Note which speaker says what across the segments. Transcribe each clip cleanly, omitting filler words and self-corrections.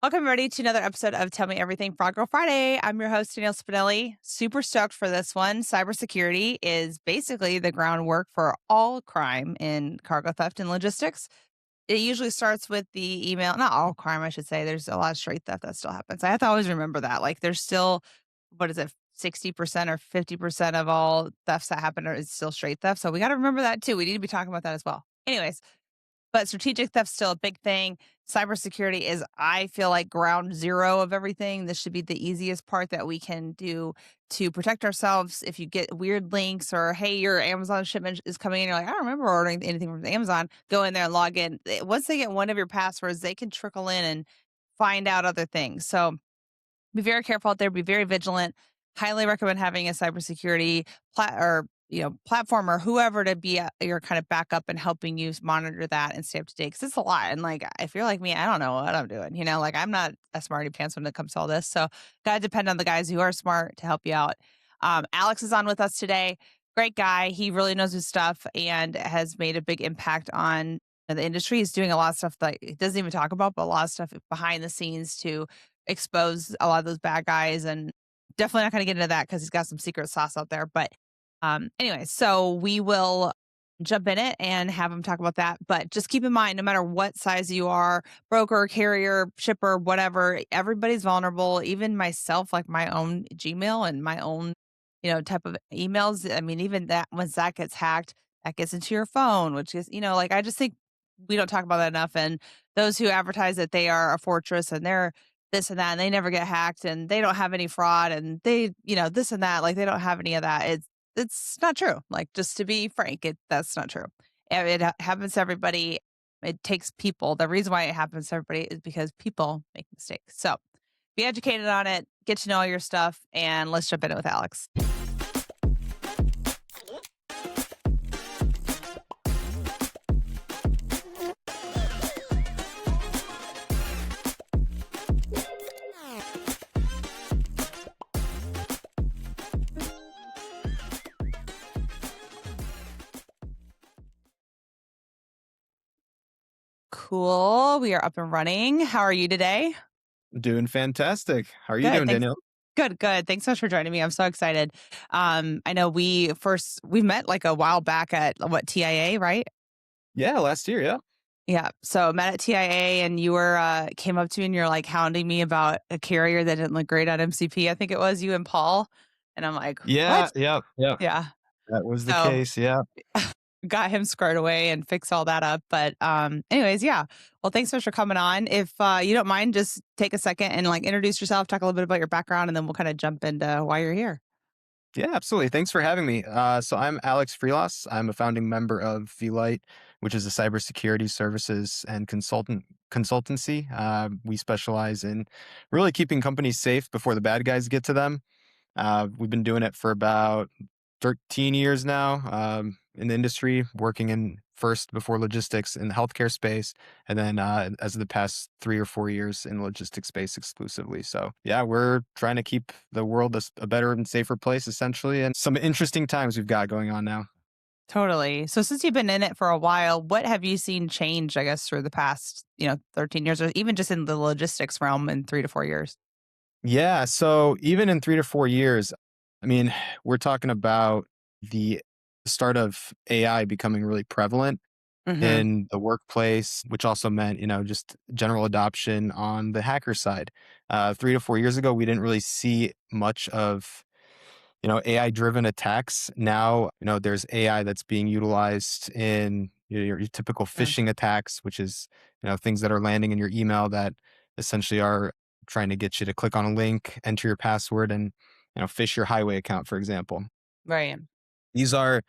Speaker 1: Welcome, everybody, to another episode of Tell Me Everything Frog Girl Friday. I'm your host, Danielle Spinelli. Super stoked for this one. Cybersecurity is basically the groundwork for all crime in cargo theft and logistics. It usually starts with the email, not all crime, I should say. There's a lot of straight theft that still happens. I have to always remember that. Like, there's still, what is it, 60% or 50% of all thefts that happen is still straight theft. So we got to remember that too. We need to be talking about that as well. Anyways, but strategic theft's still a big thing. Cybersecurity is, I feel like, ground zero of everything. This should be the easiest part that we can do to protect ourselves. If you get weird links or, hey, your Amazon shipment is coming in, you're like, I don't remember ordering anything from Amazon. Go in there and log in. Once they get one of your passwords, they can trickle in and find out other things. So be very careful out there. Be very vigilant. Highly recommend having a cybersecurity platform or whoever to be your kind of backup and helping you monitor that and stay up to date. Because it's a lot. And like, if you're like me, I don't know what I'm doing. Like I'm not a smarty pants when it comes to all this. So gotta depend on the guys who are smart to help you out. Aleks is on with us today. Great guy. He really knows his stuff and has made a big impact on the industry. He's doing a lot of stuff that he doesn't even talk about, but a lot of stuff behind the scenes to expose a lot of those bad guys, and definitely not going to get into that because he's got some secret sauce out there. But anyway, so we will jump in it and have him talk about that. But just keep in mind, no matter what size you are, broker, carrier, shipper, whatever, everybody's vulnerable. Even myself, like my own Gmail and my own, type of emails. I mean, even that, once that gets hacked, that gets into your phone, which is, like, I just think we don't talk about that enough. And those who advertise that they are a fortress and they're this and that, and they never get hacked and they don't have any fraud and they, this and that, like they don't have any of that. It's not true. Like, just to be frank, that's not true. It happens to everybody. It takes people. The reason why it happens to everybody is because people make mistakes. So be educated on it, get to know all your stuff, and let's jump in it with Aleks. Cool. We are up and running. How are you today?
Speaker 2: Doing fantastic. How are you
Speaker 1: Good.
Speaker 2: doing,
Speaker 1: Thanks.
Speaker 2: Danielle?
Speaker 1: Good, good. Thanks so much for joining me. I'm so excited. I know we met like a while back at what, TIA, right?
Speaker 2: Yeah, last year, yeah.
Speaker 1: Yeah. So met at TIA and you were came up to me and you're like hounding me about a carrier that didn't look great on MCP. I think it was you and Paul. And I'm like,
Speaker 2: Yeah,
Speaker 1: what?
Speaker 2: yeah, yeah.
Speaker 1: Yeah.
Speaker 2: That was the
Speaker 1: So
Speaker 2: case, yeah.
Speaker 1: got him squared away and fixed all that up. But anyways, yeah. Well, thanks so much for coming on. If you don't mind, just take a second and like introduce yourself, talk a little bit about your background, and then we'll kind of jump into why you're here.
Speaker 2: Yeah, absolutely. Thanks for having me. So I'm Aleks Frelas. I'm a founding member of VELITE, which is a cybersecurity services and consultancy. We specialize in really keeping companies safe before the bad guys get to them. We've been doing it for about 13 years now in the industry, working in first before logistics in the healthcare space, and then as of the past 3 or 4 years in the logistics space exclusively. So yeah, we're trying to keep the world a better and safer place, essentially, and some interesting times we've got going on now.
Speaker 1: Totally. So since you've been in it for a while, what have you seen change, I guess, through the past, 13 years or even just in the logistics realm in 3 to 4 years?
Speaker 2: Yeah, so even in 3 to 4 years, I mean, we're talking about the start of AI becoming really prevalent
Speaker 1: Mm-hmm.
Speaker 2: in the workplace, which also meant, just general adoption on the hacker side. 3 to 4 years ago, we didn't really see much of, AI driven attacks. Now, there's AI that's being utilized in your typical phishing attacks, which is, things that are landing in your email that essentially are trying to get you to click on a link, enter your password, and, phish your highway account, for example.
Speaker 1: Right.
Speaker 2: These are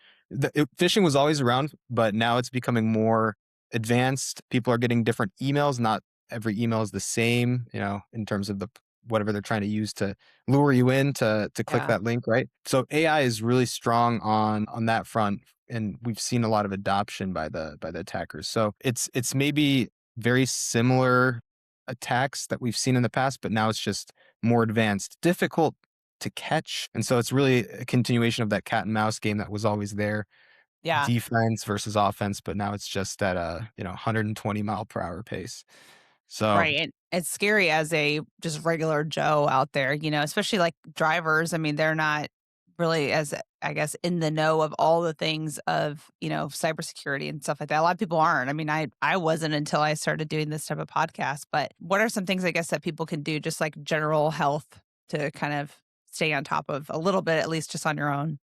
Speaker 2: phishing was always around, but now it's becoming more advanced. People are getting different emails. Not every email is the same, in terms of the whatever they're trying to use to lure you in to click
Speaker 1: Yeah.
Speaker 2: that link, right? So AI is really strong on that front, and we've seen a lot of adoption by the attackers. So it's maybe very similar attacks that we've seen in the past, but now it's just more advanced, difficult to catch. And so it's really a continuation of that cat and mouse game that was always there,
Speaker 1: Yeah.
Speaker 2: defense versus offense, but now it's just at a 120 mile per hour pace. So
Speaker 1: Right, and it's scary as a just regular Joe out there, especially, like, drivers. I mean, they're not really as, I guess, in the know of all the things of, cybersecurity and stuff like that. A lot of people aren't. I mean, I wasn't until I started doing this type of podcast, but what are some things, I guess, that people can do just, like, general health to kind of stay on top of a little bit, at least just on your own?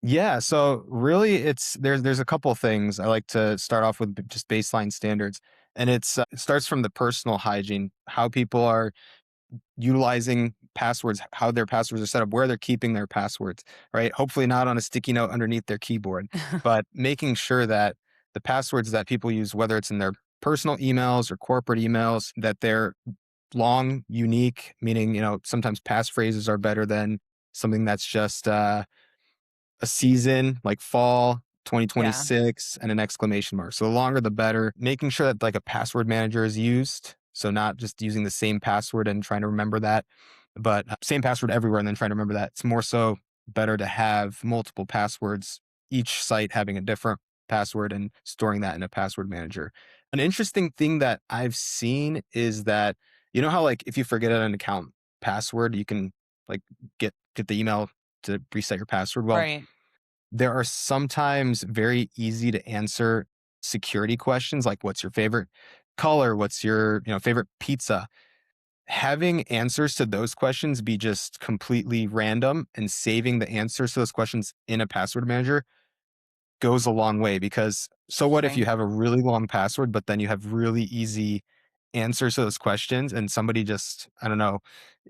Speaker 2: yeah, so really there's a couple things. I like to start off with just baseline standards. And it starts from the personal hygiene, how people are utilizing passwords, how their passwords are set up, where they're keeping their passwords, right? Hopefully not on a sticky note underneath their keyboard, but making sure that the passwords that people use, whether it's in their personal emails or corporate emails, that they're long, unique, meaning, sometimes passphrases are better than something that's just a season like fall
Speaker 1: Yeah,
Speaker 2: 2026 and an exclamation mark. So the longer the better. Making sure that like a password manager is used. So not just using the same password and trying to remember that, but same password everywhere and then trying to remember that. It's more so better to have multiple passwords, each site having a different password and storing that in a password manager. An interesting thing that I've seen is that, you know how like if you forget an account password, you can like get the email to reset your password. Well,
Speaker 1: right.
Speaker 2: there are sometimes very easy to answer security questions like what's your favorite color, what's your, favorite pizza. Having answers to those questions be just completely random and saving the answers to those questions in a password manager goes a long way because so what if you
Speaker 1: Interesting.
Speaker 2: have a really long password, but then you have really easy answers to those questions and somebody just, I don't know,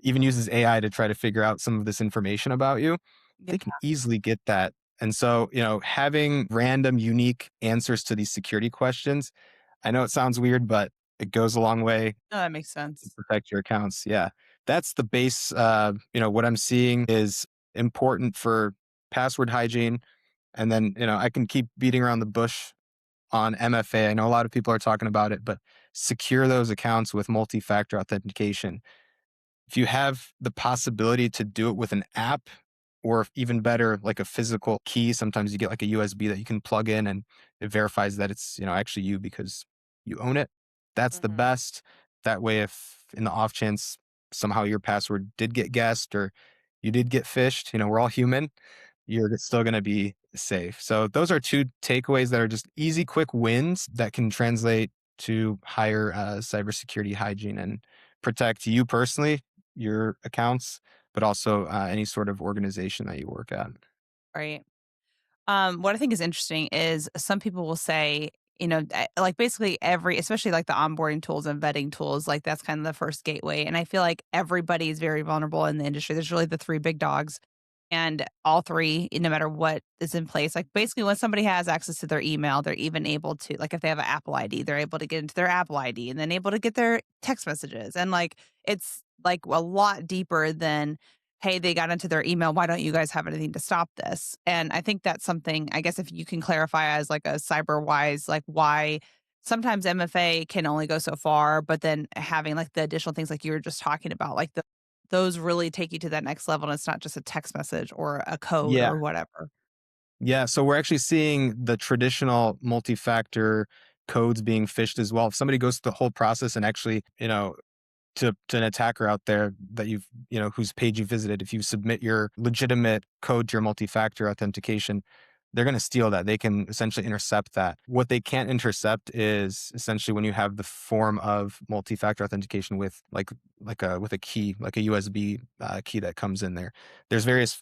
Speaker 2: even uses AI to try to figure out some of this information about you,
Speaker 1: Yeah,
Speaker 2: they can easily get that. And so, having random, unique answers to these security questions, I know it sounds weird, but it goes a long way
Speaker 1: no, that makes
Speaker 2: to
Speaker 1: sense.
Speaker 2: protect your accounts. Yeah. That's the base. What I'm seeing is important for password hygiene. And then, I can keep beating around the bush on MFA. I know a lot of people are talking about it, but secure those accounts with multi-factor authentication. If you have the possibility to do it with an app, or even better, like a physical key, sometimes you get like a USB that you can plug in and it verifies that it's, actually you because you own it. That's the
Speaker 1: Mhm.
Speaker 2: best. That way, if in the off chance somehow your password did get guessed or you did get phished, we're all human, you're still going to be safe. So those are two takeaways that are just easy, quick wins that can translate to higher cybersecurity hygiene and protect you personally, your accounts, but also any sort of organization that you work at.
Speaker 1: Right. What I think is interesting is some people will say, like basically every, especially like the onboarding tools and vetting tools, like that's kind of the first gateway. And I feel like everybody is very vulnerable in the industry. There's really the three big dogs. And all three, no matter what is in place, like basically when somebody has access to their email, they're even able to, like if they have an Apple ID, they're able to get into their Apple ID and then able to get their text messages. And like it's like a lot deeper than, hey, they got into their email. Why don't you guys have anything to stop this? And I think that's something, I guess, if you can clarify as like a cyber wise, like why sometimes MFA can only go so far, but then having like the additional things like you were just talking about, like those really take you to that next level, and it's not just a text message or a code
Speaker 2: Yeah.
Speaker 1: or whatever.
Speaker 2: Yeah. So we're actually seeing the traditional multi factor codes being phished as well. If somebody goes through the whole process and actually, to an attacker out there that whose page you visited, if you submit your legitimate code to your multi-factor authentication, they're going to steal that. They can essentially intercept that. What they can't intercept is essentially when you have the form of multi-factor authentication with with a key, like a USB key that comes in there. There's various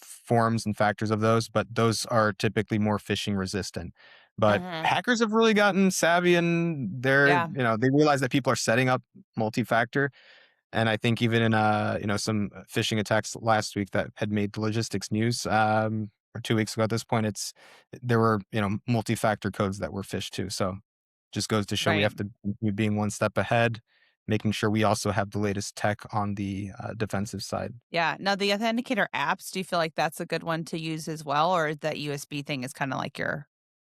Speaker 2: forms and factors of those, but those are typically more phishing resistant. But
Speaker 1: Mhm.
Speaker 2: hackers have really gotten savvy and
Speaker 1: Yeah,
Speaker 2: they realize that people are setting up multi-factor. And I think even in some phishing attacks last week that had made the logistics news, or 2 weeks ago at this point, there were multi-factor codes that were phished too. So just goes to show we
Speaker 1: right.
Speaker 2: have to be being one step ahead, making sure we also have the latest tech on the defensive side.
Speaker 1: Yeah. Now the authenticator apps, do you feel like that's a good one to use as well, or that USB thing is kinda like your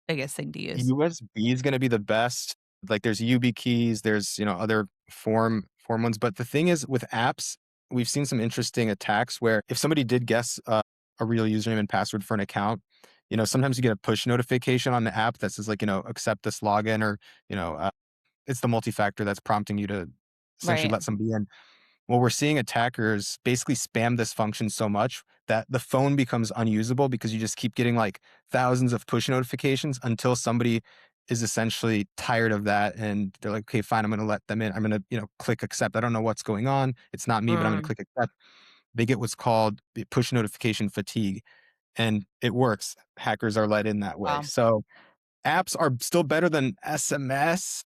Speaker 1: biggest thing to use?
Speaker 2: USB is going to be the best. Like there's UB keys, there's other form ones. But the thing is, with apps, we've seen some interesting attacks where if somebody did guess a real username and password for an account, sometimes you get a push notification on the app that says like accept this login or you know it's the multi-factor that's prompting you to essentially
Speaker 1: Right.
Speaker 2: let somebody in. Well, we're seeing attackers basically spam this function so much that the phone becomes unusable because you just keep getting like thousands of push notifications until somebody is essentially tired of that and they're like, okay, fine, I'm going to let them in. I'm going to, click accept. I don't know what's going on. It's not me, but I'm going to
Speaker 1: Mm,
Speaker 2: click accept. They get what's called the push notification fatigue, and it works. Hackers are let in that way.
Speaker 1: wow.
Speaker 2: So apps are still better than SMS.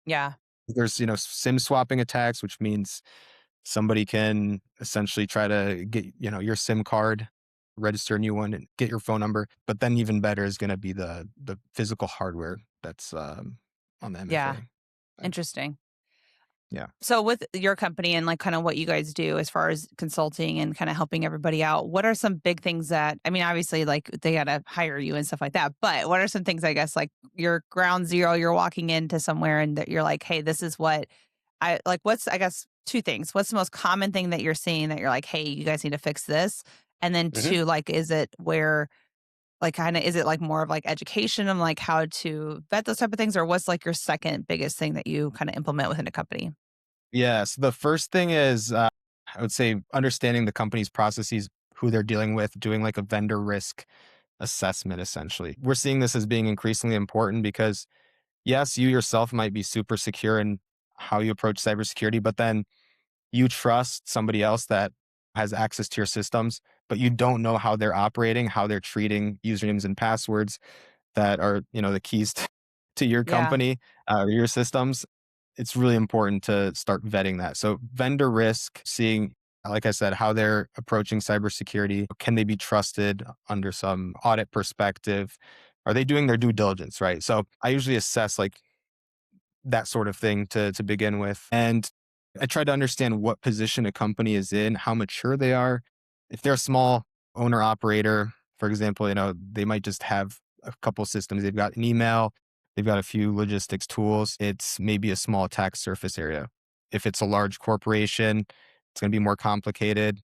Speaker 1: Yeah.
Speaker 2: There's, SIM swapping attacks, which means somebody can essentially try to get, your SIM card, register a new one, and get your phone number. But then even better is going to be the physical hardware that's on the
Speaker 1: Yeah.
Speaker 2: MFA. Side.
Speaker 1: Interesting.
Speaker 2: Yeah.
Speaker 1: So with your company and like kind of what you guys do as far as consulting and kind of helping everybody out, what are some big things that I mean, obviously like they gotta hire you and stuff like that, but what are some things I guess like your ground zero, you're walking into somewhere and that you're like, hey, this is what I like what's I guess two things. What's the most common thing that you're seeing that you're like, hey, you guys need to fix this? And then
Speaker 2: Mhm.
Speaker 1: two, like, is it where like kinda is it like more of like education on like how to vet those type of things? Or what's like your second biggest thing that you kind of implement within a company?
Speaker 2: Yeah. So the first thing is, I would say understanding the company's processes, who they're dealing with, doing like a vendor risk assessment, essentially. We're seeing this as being increasingly important because, yes, you yourself might be super secure in how you approach cybersecurity, but then you trust somebody else that has access to your systems, but you don't know how they're operating, how they're treating usernames and passwords that are, the keys to your
Speaker 1: Yeah,
Speaker 2: company, your systems. It's really important to start vetting that. So vendor risk, seeing, like I said, how they're approaching cybersecurity. Can they be trusted under some audit perspective? Are they doing their due diligence, right? So I usually assess like that sort of thing to begin with. And I try to understand what position a company is in, how mature they are. If they're a small owner operator, for example, they might just have a couple systems. They've got an email, they've got a few logistics tools. It's maybe a small attack surface area. If it's a large corporation, it's going to be more complicated.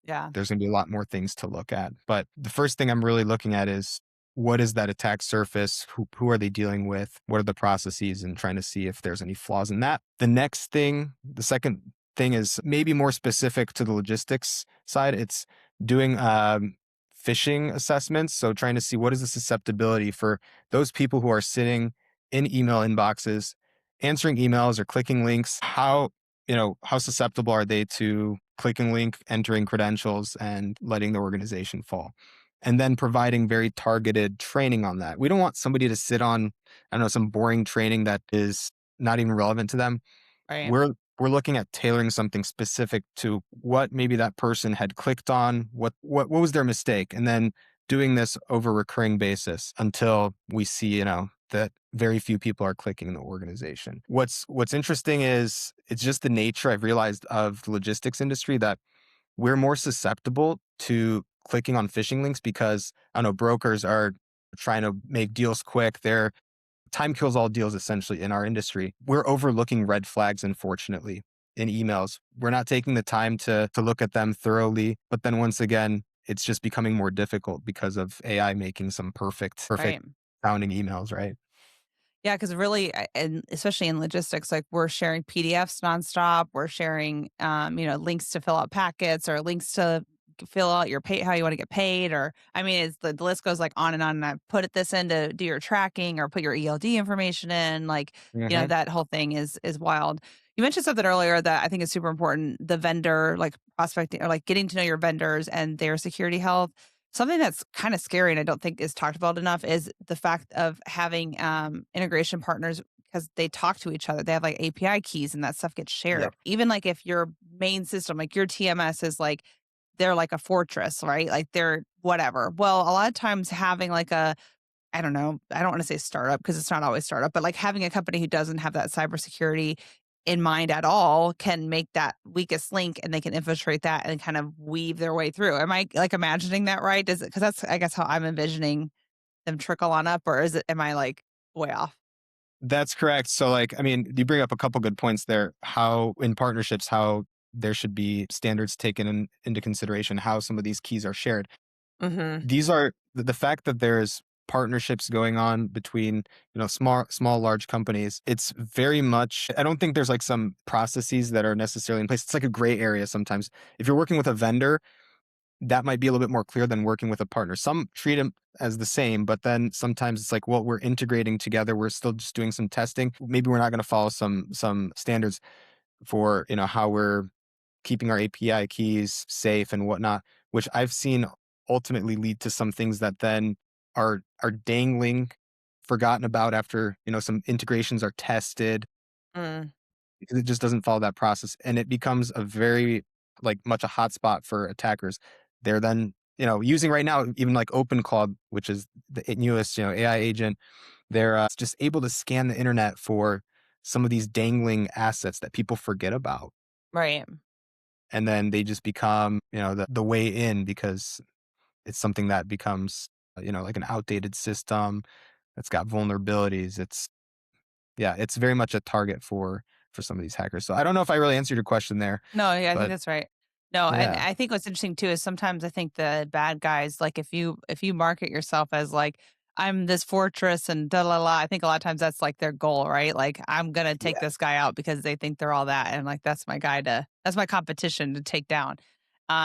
Speaker 1: yeah,
Speaker 2: There's going to be a lot more things to look at. But the first thing I'm really looking at is what is that attack surface? Who are they dealing with? What are the processes? And trying to see if there's any flaws in that. The second thing is maybe more specific to the logistics side. It's doing phishing assessments. So trying to see what is the susceptibility for those people who are sitting in email inboxes, answering emails or clicking links. How susceptible are they to clicking link, entering credentials, and letting the organization fall? And then providing very targeted training on that. We don't want somebody to sit on, I don't know, some boring training that is not even relevant to them.
Speaker 1: right,
Speaker 2: We're looking at tailoring something specific to what maybe that person had clicked on, what was their mistake, and then doing this over a recurring basis until we see, that very few people are clicking in the organization. What's interesting is it's just the nature I've realized of the logistics industry that we're more susceptible to clicking on phishing links because I don't know, brokers are trying to make deals quick. They're time kills all deals essentially in our industry. We're overlooking red flags, unfortunately, in emails. We're not taking the time to look at them thoroughly. But then once again, it's just becoming more difficult because of AI making some perfect
Speaker 1: right.
Speaker 2: sounding emails, right?
Speaker 1: Yeah, because really, and especially in logistics, like we're sharing PDFs nonstop. We're sharing, links to fill out packets or links to fill out your pay, how you want to get paid. Or, I mean, it's the list goes like on and on. And I put this in to do your tracking or put your ELD information in. Like,
Speaker 2: Hmm.
Speaker 1: that whole thing is wild. You mentioned something earlier that I think is super important: the vendor, like prospecting or like getting to know your vendors and their security health. Something that's kind of scary and I don't think is talked about enough is the fact of having integration partners because they talk to each other. They have like API keys and that stuff gets
Speaker 2: Yep.
Speaker 1: shared. Even like if your main system, like your TMS is like they're like a fortress, right? Like they're whatever. Well, a lot of times having like a I don't know. I don't want to say startup because it's not always startup, but like having a company who doesn't have that cybersecurity in mind at all can make that weakest link and they can infiltrate that and kind of weave their way through. Am I like imagining that right? Does it because that's I guess how I'm envisioning them trickle on up, or is it am I like way off?
Speaker 2: That's correct. So, like, I mean, you bring up a couple good points there. How in partnerships, how there should be standards taken into consideration, how some of these keys are shared.
Speaker 1: Mhm.
Speaker 2: These are the fact that there's partnerships going on between, small, large companies. It's very much, I don't think there's like some processes that are necessarily in place. It's like a gray area sometimes. If you're working with a vendor, that might be a little bit more clear than working with a partner. Some treat them as the same, but then sometimes it's like, well, we're integrating together. We're still just doing some testing. Maybe we're not going to follow some standards for, how we're keeping our API keys safe and whatnot, which I've seen ultimately lead to some things that then are dangling, forgotten about after, some integrations are tested,
Speaker 1: Mm,
Speaker 2: because it just doesn't follow that process. And it becomes a very, like, much a hotspot for attackers. They're then, using right now, even like OpenCloud, which is the newest, AI agent, they're just able to scan the internet for some of these dangling assets that people forget about.
Speaker 1: right.
Speaker 2: And then they just become, the way in, because it's something that becomes, like an outdated system that's got vulnerabilities. Yeah, it's very much a target for some of these hackers. So I don't know if I really answered your question there,
Speaker 1: No, yeah, I think
Speaker 2: but
Speaker 1: that's right. No, and
Speaker 2: yeah.
Speaker 1: I think what's interesting too is sometimes I think the bad guys, like if you market yourself as like I'm this fortress and da la la, I think a lot of times that's like their goal, right? Like I'm gonna take
Speaker 2: Yeah.
Speaker 1: this guy out because they think they're all that, and like that's my competition to take down.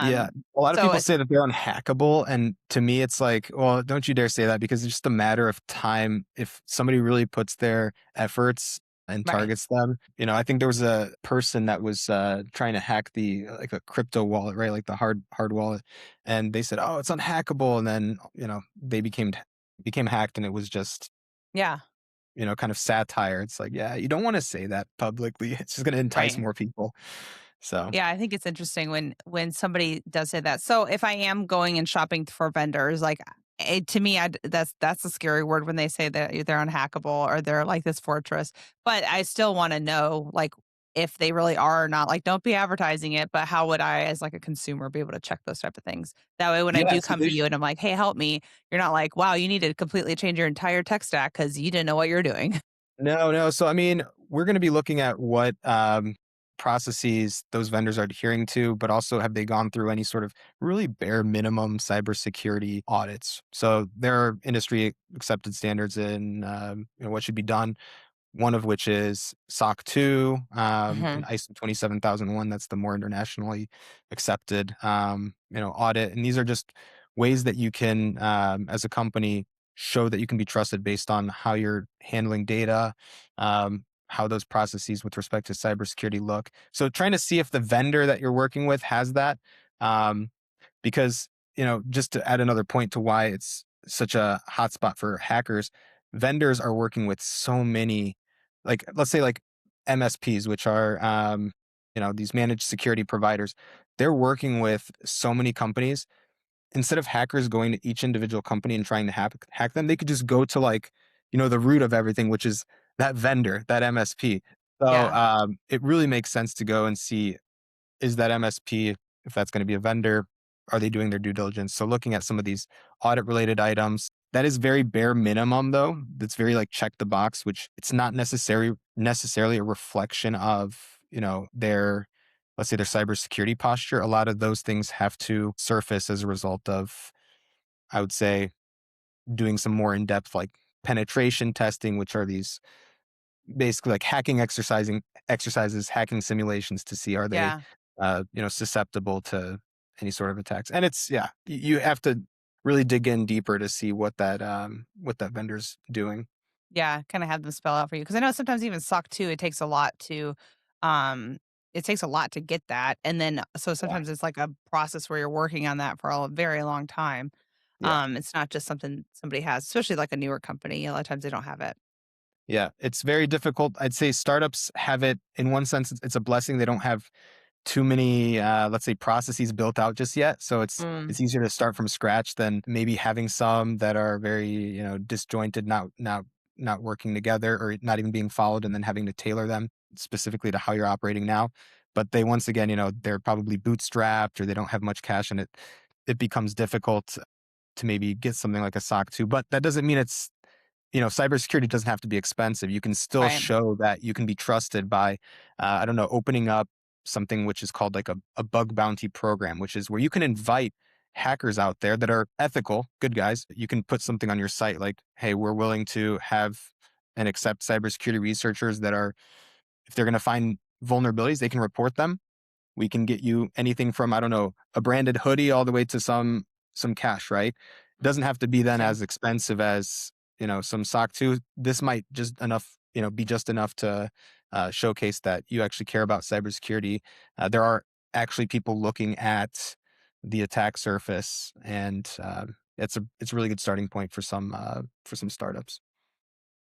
Speaker 2: Yeah.
Speaker 1: Um,
Speaker 2: A lot of
Speaker 1: so
Speaker 2: people
Speaker 1: it's
Speaker 2: say that they're unhackable, and to me, it's like, well, don't you dare say that, because it's just a matter of time. If somebody really puts their efforts and
Speaker 1: right,
Speaker 2: targets them, I think there was a person that was trying to hack like a crypto wallet, right? Like the hard wallet, and they said, "Oh, it's unhackable," and then they became hacked, and it was just
Speaker 1: yeah,
Speaker 2: kind of satire. It's like, yeah, you don't want to say that publicly. It's just going to entice
Speaker 1: right.
Speaker 2: more people. So
Speaker 1: Yeah, I think it's interesting when somebody does say that. So if I am going and shopping for vendors, like to me, that's a scary word when they say that they're unhackable or they're like this fortress. But I still want to know, like, if they really are or not. Like, don't be advertising it, but how would I, as like a consumer, be able to check those type of things? That way, when I
Speaker 2: yeah,
Speaker 1: do
Speaker 2: so
Speaker 1: come to you and I'm like, "Hey, help me," you're not like, "Wow, you need to completely change your entire tech stack because you didn't know what you're doing."
Speaker 2: no, no. So, I mean, we're going to be looking at what processes those vendors are adhering to, but also have they gone through any sort of really bare minimum cybersecurity audits? So, there are industry accepted standards in what should be done. One of which is SOC 2 and
Speaker 1: Hmm.
Speaker 2: ISO 27001. That's the more internationally accepted audit. And these are just ways that you can, as a company, show that you can be trusted based on how you're handling data, how those processes with respect to cybersecurity look. So trying to see if the vendor that you're working with has that, um, because just to add another point to why it's such a hotspot for hackers, vendors are working with so many, like, let's say, like MSPs, which are these managed security providers. They're working with so many companies. Instead of hackers going to each individual company and trying to hack them, they could just go to, like, the root of everything, which is that vendor, that MSP. So
Speaker 1: Yeah,
Speaker 2: it really makes sense to go and see, is that MSP, if that's going to be a vendor, are they doing their due diligence? So looking at some of these audit related items, that is very bare minimum though. That's very like check the box, which it's not necessarily a reflection of, their, let's say, their cybersecurity posture. A lot of those things have to surface as a result of, I would say, doing some more in-depth like penetration testing, which are these basically like hacking exercises, hacking simulations to see, are they,
Speaker 1: yeah.
Speaker 2: susceptible to any sort of attacks. And it's, yeah, you have to really dig in deeper to see what that vendor's doing.
Speaker 1: Yeah, kinda have them spell out for you because I know sometimes even SOC 2, um it takes a lot to get that, and then so
Speaker 2: Yeah,
Speaker 1: sometimes it's like a process where you're working on that for a very long time.
Speaker 2: yeah,
Speaker 1: It's not just something somebody has, especially like a newer company, a lot of times they don't have it.
Speaker 2: yeah. It's very difficult. I'd say startups have it in one sense. It's a blessing. They don't have too many, let's say, processes built out just yet. So it's
Speaker 1: Mm,
Speaker 2: it's easier to start from scratch than maybe having some that are very, disjointed, not working together, or not even being followed, and then having to tailor them specifically to how you're operating now. But they, once again, they're probably bootstrapped, or they don't have much cash, and it becomes difficult to maybe get something like a SOC 2. But that doesn't mean cybersecurity doesn't have to be expensive. You can still
Speaker 1: right.
Speaker 2: show that you can be trusted by, I don't know, opening up something which is called like a bug bounty program, which is where you can invite hackers out there that are ethical, good guys. You can put something on your site like, hey, we're willing to have and accept cybersecurity researchers that are, if they're going to find vulnerabilities, they can report them. We can get you anything from, I don't know, a branded hoodie all the way to some cash, right? It doesn't have to be then
Speaker 1: Interesting.
Speaker 2: as expensive as, some SOC 2. This might just enough, be just enough to showcase that you actually care about cybersecurity. There are actually people looking at the attack surface, and it's a really good starting point for some startups.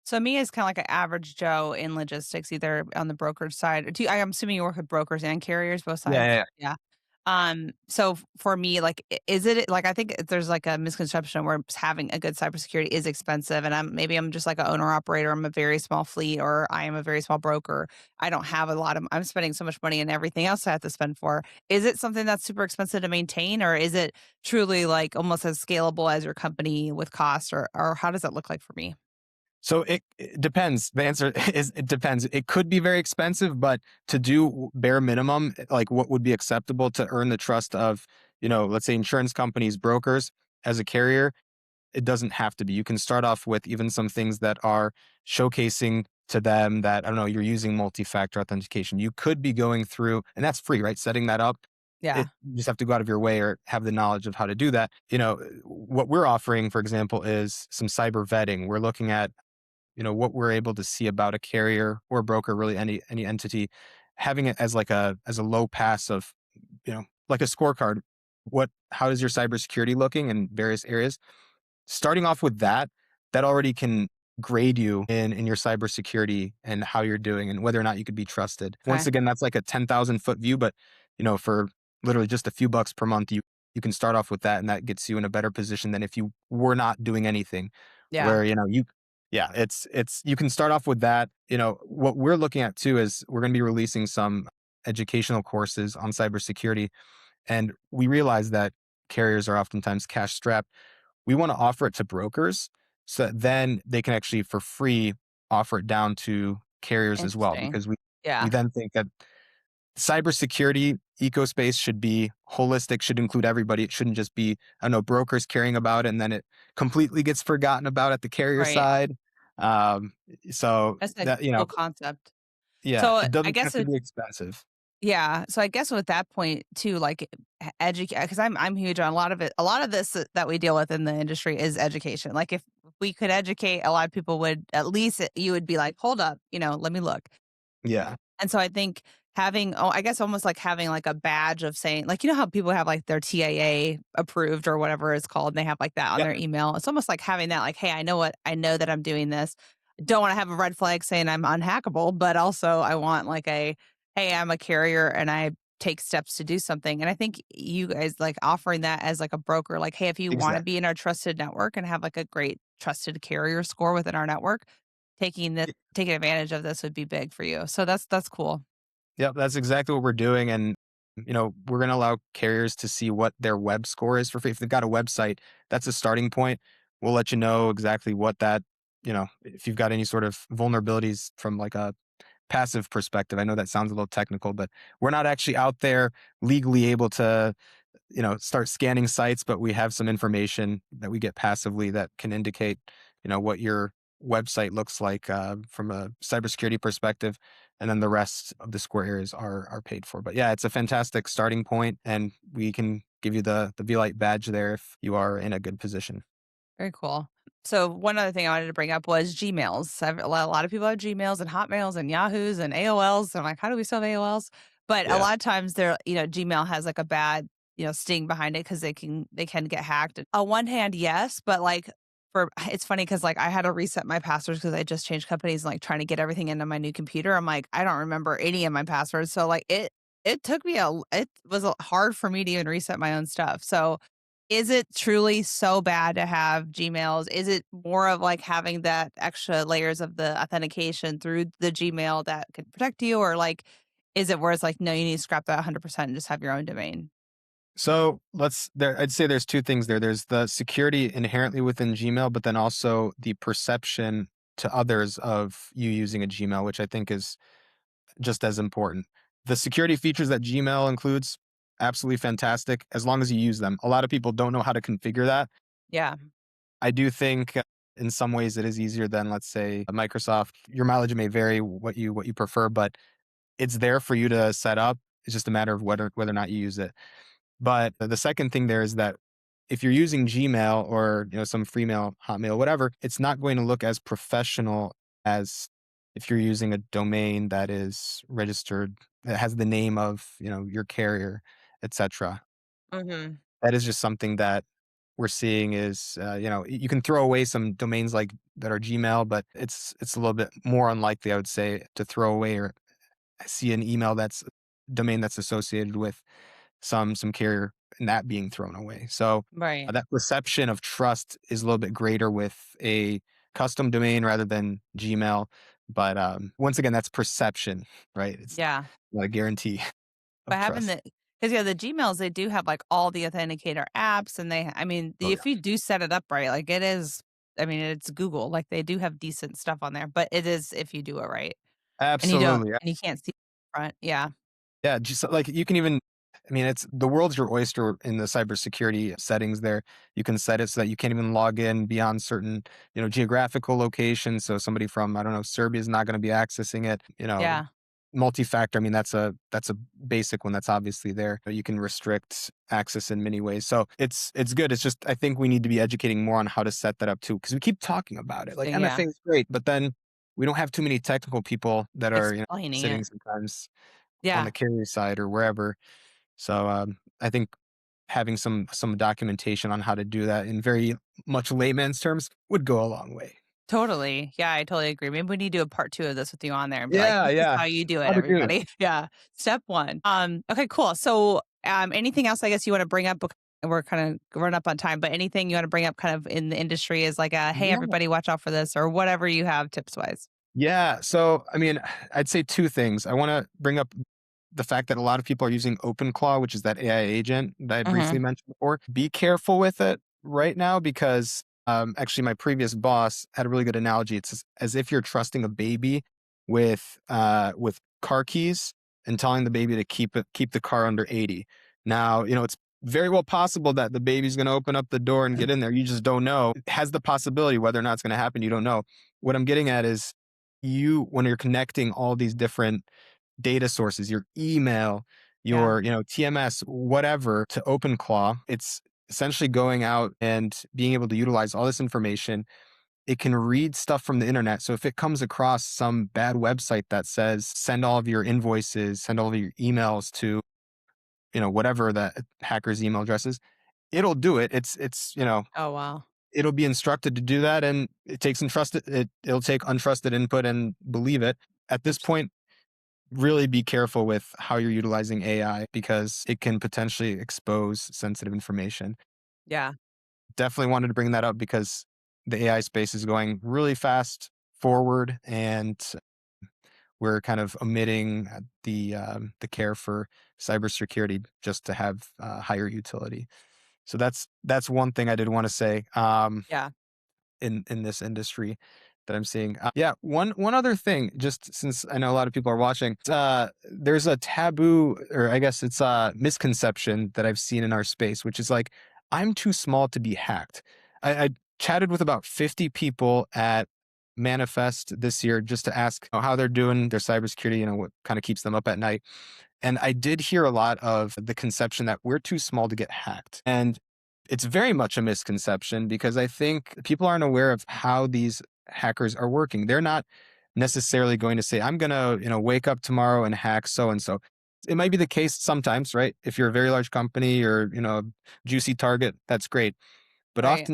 Speaker 1: So me as kind of like an average Joe in logistics, either on the brokerage side. I'm assuming you work with brokers and carriers, both
Speaker 2: Yeah,
Speaker 1: sides.
Speaker 2: yeah, yeah.
Speaker 1: Yeah. So for me, like, is it like, I think there's like a misconception where having a good cybersecurity is expensive, and I'm just like an owner operator. I'm a very small fleet, or I am a very small broker. I don't have a lot of. I'm spending so much money and everything else I have to spend for. Is it something that's super expensive to maintain, or is it truly like almost as scalable as your company with cost, or how does that look like for me?
Speaker 2: So it depends. The answer is it depends. It could be very expensive, but to do bare minimum, like what would be acceptable to earn the trust of, let's say insurance companies, brokers as a carrier, it doesn't have to be. You can start off with even some things that are showcasing to them that, I don't know, you're using multi-factor authentication. You could be going through, and that's free, right? Setting that up.
Speaker 1: Yeah.
Speaker 2: You just have to go out of your way or have the knowledge of how to do that. What we're offering, for example, is some cyber vetting. We're looking at what we're able to see about a carrier or a broker, really any entity, having it as like a low pass of, like a scorecard. How is your cybersecurity looking in various areas? Starting off with that already can grade you in your cybersecurity and how you're doing and whether or not you could be trusted. Once
Speaker 1: Okay.
Speaker 2: again, that's like a 10,000-foot view, but for literally just a few bucks per month, you can start off with that, and that gets you in a better position than if you were not doing anything.
Speaker 1: Yeah.
Speaker 2: Where yeah, it's you can start off with that. What we're looking at too is we're going to be releasing some educational courses on cybersecurity, and we realize that carriers are oftentimes cash strapped. We want to offer it to brokers so that then they can actually for free offer it down to carriers as well,
Speaker 1: Interesting.
Speaker 2: because we
Speaker 1: Yeah.
Speaker 2: then think that cybersecurity ecospace should be holistic, should include everybody. It shouldn't just be, I don't know, brokers caring about it and then it completely gets forgotten about at the carrier
Speaker 1: Right.
Speaker 2: side. Um, so
Speaker 1: That's a
Speaker 2: that,
Speaker 1: cool concept.
Speaker 2: yeah,
Speaker 1: So
Speaker 2: it
Speaker 1: I
Speaker 2: doesn't
Speaker 1: guess
Speaker 2: have to be expensive.
Speaker 1: yeah. So I guess with that point too, like educate, because I'm huge on a lot of it. A lot of this that we deal with in the industry is education. Like if we could educate, a lot of people would at least you would be like, hold up, let me look.
Speaker 2: Yeah.
Speaker 1: And so I think having, I guess almost like having like a badge of saying, like, how people have like their TAA approved or whatever it's called, and they have like that on
Speaker 2: Yep.
Speaker 1: their email. It's almost like having that, like, hey, I know that I'm doing this. Don't want to have a red flag saying I'm unhackable, but also I want like hey, I'm a carrier and I take steps to do something. And I think you guys like offering that as like a broker, like, hey, if you want to
Speaker 2: Exactly.
Speaker 1: be in our trusted network and have like a great trusted carrier score within our network, taking advantage of this would be big for you. So that's cool.
Speaker 2: Yep, that's exactly what we're doing. And, we're going to allow carriers to see what their web score is for free. If they've got a website, that's a starting point. We'll let you know exactly what that, if you've got any sort of vulnerabilities from like a passive perspective. I know that sounds a little technical, but we're not actually out there legally able to, start scanning sites, but we have some information that we get passively that can indicate, what your website looks like from a cybersecurity perspective, and then the rest of the score areas are paid for. But yeah, it's a fantastic starting point, and we can give you the VLite badge there if you are in a good position.
Speaker 1: Very cool. So one other thing I wanted to bring up was Gmails. A lot of people have Gmails and Hotmails and Yahoos and AOLs. I'm like, how do we still have AOLs? But a
Speaker 2: Yeah.
Speaker 1: lot of times Gmail has like a bad, sting behind it because they can get hacked. On one hand, yes, but like it's funny because like I had to reset my passwords because I just changed companies and like trying to get everything into my new computer. I'm like, I don't remember any of my passwords. So like it took me it was hard for me to even reset my own stuff. So is it truly so bad to have Gmails? Is it more of like having that extra layers of the authentication through the Gmail that can protect you? Or like, is it where it's like, no, you need to scrap that 100% and just have your own domain?
Speaker 2: So I'd say there's two things there. There's the security inherently within Gmail, but then also the perception to others of you using a Gmail, which I think is just as important. The security features that Gmail includes, absolutely fantastic as long as you use them. A lot of people don't know how to configure that.
Speaker 1: Yeah.
Speaker 2: I do think in some ways it is easier than, let's say, a Microsoft. Your mileage may vary what you prefer, but it's there for you to set up. It's just a matter of whether or not you use it. But the second thing there is that if you're using Gmail or some Freemail, Hotmail, whatever, it's not going to look as professional as if you're using a domain that is registered that has the name of your carrier, etc.
Speaker 1: Mhm.
Speaker 2: That is just something that we're seeing is you can throw away some domains like that are Gmail, but it's a little bit more unlikely, I would say, to throw away or see an email that's domain that's associated with some carrier and that being thrown away. So
Speaker 1: Right.
Speaker 2: that perception of trust is a little bit greater with a custom domain rather than Gmail. But once again, that's perception, right? It's
Speaker 1: Yeah.
Speaker 2: not a guarantee of
Speaker 1: But having
Speaker 2: trust.
Speaker 1: the, because yeah, the Gmails, they do have, like, all the authenticator apps, and I mean,
Speaker 2: Oh
Speaker 1: if you do set it up right, like, it is, I mean, it's Google, like, they do have decent stuff on there, but it is if you do it right,
Speaker 2: yeah,
Speaker 1: and
Speaker 2: absolutely.
Speaker 1: you can't see front. Yeah.
Speaker 2: Yeah, just like you can even I mean, it's the world's your oyster in the cybersecurity settings there. You can set it so that you can't even log in beyond certain, geographical locations. So somebody from, I don't know, Serbia is not going to be accessing it.
Speaker 1: Yeah.
Speaker 2: Multi-factor, I mean, that's a basic one that's obviously there. You can restrict access in many ways. So it's good. It's just I think we need to be educating more on how to set that up too, because we keep talking about it. Like
Speaker 1: Interesting, yeah.
Speaker 2: MFA is great, but then we don't have too many technical people that are,
Speaker 1: Explaining
Speaker 2: sitting
Speaker 1: it.
Speaker 2: sometimes on
Speaker 1: Yeah.
Speaker 2: the carrier side or wherever. So I think having some documentation on how to do that in very much layman's terms would go a long way.
Speaker 1: Totally. Yeah, I totally agree. Maybe we need to do a part 2 of this with you on there and be like,
Speaker 2: Yeah,
Speaker 1: "This is
Speaker 2: yeah.
Speaker 1: how you do it,
Speaker 2: How to do it.
Speaker 1: everybody." Yeah. Step 1. Okay, cool. So, anything else I guess you wanna bring up? We're kinda run up on time, but anything you wanna bring up kind of in the industry is like "Hey,
Speaker 2: Yeah.
Speaker 1: everybody watch out for this," or whatever you have tips-wise?
Speaker 2: Yeah. So, I mean, I'd say two things. I want to bring up the fact that a lot of people are using OpenClaw, which is that AI agent that I briefly
Speaker 1: Mhm.
Speaker 2: mentioned before. Be careful with it right now because actually, my previous boss had a really good analogy. It's as if you're trusting a baby with car keys and telling the baby to keep the car under 80. Now, it's very well possible that the baby's going to open up the door and get in there. You just don't know. It has the possibility whether or not it's going to happen. You don't know. What I'm getting at is when you're connecting all these different data sources, your email,
Speaker 1: Yeah.
Speaker 2: your, TMS, whatever, to OpenClaw, it's essentially going out and being able to utilize all this information. It can read stuff from the internet. So if it comes across some bad website that says send all of your invoices, send all of your emails to, whatever that hacker's email address is, it'll do it.
Speaker 1: Oh, wow.
Speaker 2: It'll be instructed to do that, and it'll take untrusted input and believe it. At this
Speaker 1: Interesting.
Speaker 2: point, really be careful with how you're utilizing AI because it can potentially expose sensitive information.
Speaker 1: Yeah.
Speaker 2: Definitely wanted to bring that up because the AI space is going really fast forward, and we're kind of omitting the care for cybersecurity just to have higher utility. So that's one thing I did want to say.
Speaker 1: Yeah.
Speaker 2: In this industry that I'm seeing. Yeah, one other thing, just since I know a lot of people are watching, there's a taboo, or I guess it's a misconception that I've seen in our space, which is like, I'm too small to be hacked. I chatted with about 50 people at Manifest this year just to ask how they're doing their cybersecurity, what kind of keeps them up at night. And I did hear a lot of the conception that we're too small to get hacked. And it's very much a misconception because I think people aren't aware of how these hackers are working. They're not necessarily going to say, I'm going to, wake up tomorrow and hack so and so. It might be the case sometimes, right? If you're a very large company or, a juicy target, that's great. But
Speaker 1: Right.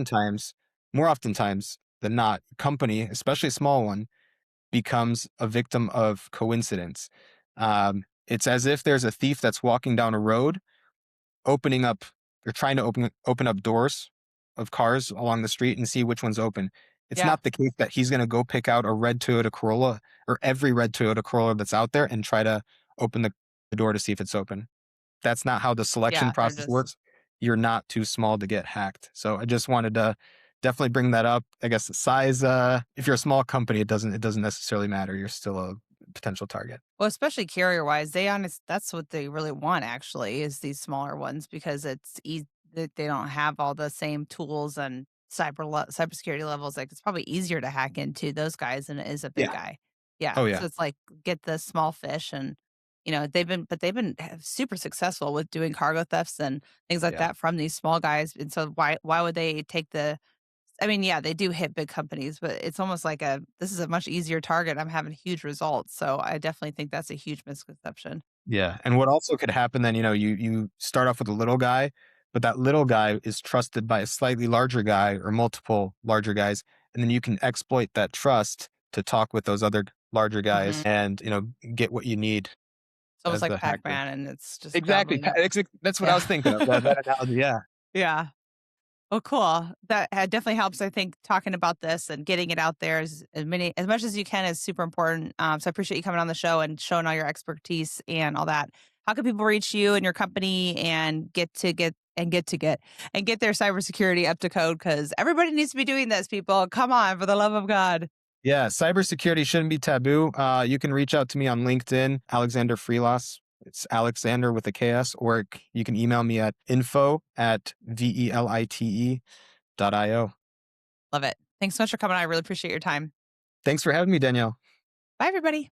Speaker 2: more oftentimes than not, company, especially a small one, becomes a victim of coincidence. It's as if there's a thief that's walking down a road, opening up or trying to open up doors of cars along the street and see which one's open. It's
Speaker 1: Yeah.
Speaker 2: not the case that he's going to go pick out a red Toyota Corolla or every red Toyota Corolla that's out there and try to open the door to see if it's open. That's not how the selection
Speaker 1: Yeah, they're
Speaker 2: process
Speaker 1: just
Speaker 2: works. You're not too small to get hacked. So I just wanted to definitely bring that up. I guess the size, if you're a small company, it doesn't necessarily matter. You're still potential target.
Speaker 1: Well, especially carrier wise, that's what they really want actually is these smaller ones because it's easy that they don't have all the same tools and cybersecurity levels. Like it's probably easier to hack into those guys than it is a big
Speaker 2: Yeah.
Speaker 1: guy. Yeah.
Speaker 2: Oh yeah.
Speaker 1: So it's like get the small fish and they've been super successful with doing cargo thefts and things like
Speaker 2: Yeah.
Speaker 1: that from these small guys. And so why would they take the I mean, yeah, they do hit big companies, but it's almost like this is a much easier target. I'm having huge results. So I definitely think that's a huge misconception.
Speaker 2: Yeah, and what also could happen then, you start off with a little guy, but that little guy is trusted by a slightly larger guy or multiple larger guys, and then you can exploit that trust to talk with those other larger guys
Speaker 1: Mhm.
Speaker 2: and, get what you need
Speaker 1: It's almost
Speaker 2: as
Speaker 1: like
Speaker 2: the hacker.
Speaker 1: Pac-Man and it's just
Speaker 2: Exactly,
Speaker 1: gobbling up.
Speaker 2: that's what I
Speaker 1: Yeah.
Speaker 2: was thinking of, that analogy, yeah.
Speaker 1: Yeah. Oh, cool. That definitely helps. I think talking about this and getting it out there as much as you can is super important. So I appreciate you coming on the show and showing all your expertise and all that. How can people reach you and your company and get their cybersecurity up to code? Because everybody needs to be doing this. People, come on, for the love of God.
Speaker 2: Yeah, cybersecurity shouldn't be taboo. You can reach out to me on LinkedIn, Alexander Freelas. It's Alexander with a KS, or you can email me at info@velite.io.
Speaker 1: Love it. Thanks so much for coming on. I really appreciate your time.
Speaker 2: Thanks for having me, Danielle.
Speaker 1: Bye, everybody.